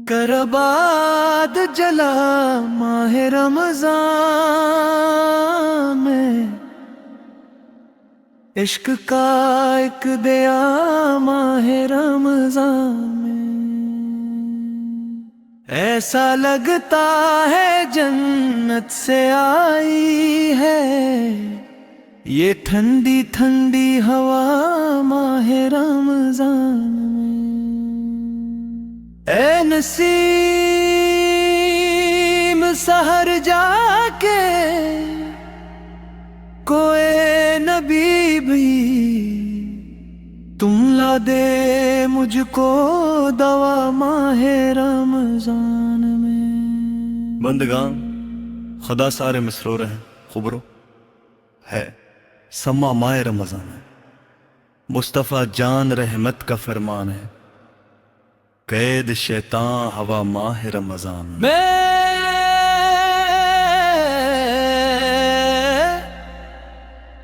کرباد جلا ماہ رمضان میں، عشق کا ایک دیا ماہ رمضان میں، ایسا لگتا ہے جنت سے آئی ہے یہ ٹھنڈی ٹھنڈی ہوا ماہ رمضان میں۔ اے نسیم سحر جا کے کوئی نبی بھی تم لا دے مجھ کو دوا ماہ رمضان میں۔ بندگان خدا سارے مسرور ہیں، خبرو ہے سما ماہ رمضان ہے، مصطفیٰ جان رحمت کا فرمان ہے، قید شیطان ہوا ماہ رمضان میں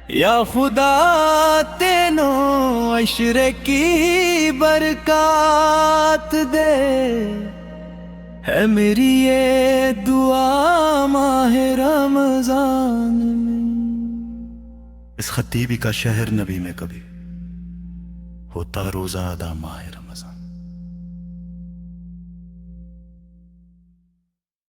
یا خدا تینوں عشرے کی برکات دے، ہے میری یہ دعا ماہ رمضان میں۔ اس خطیبی کا شہر نبی میں کبھی ہوتا روزہ ادا ماہ رمضان۔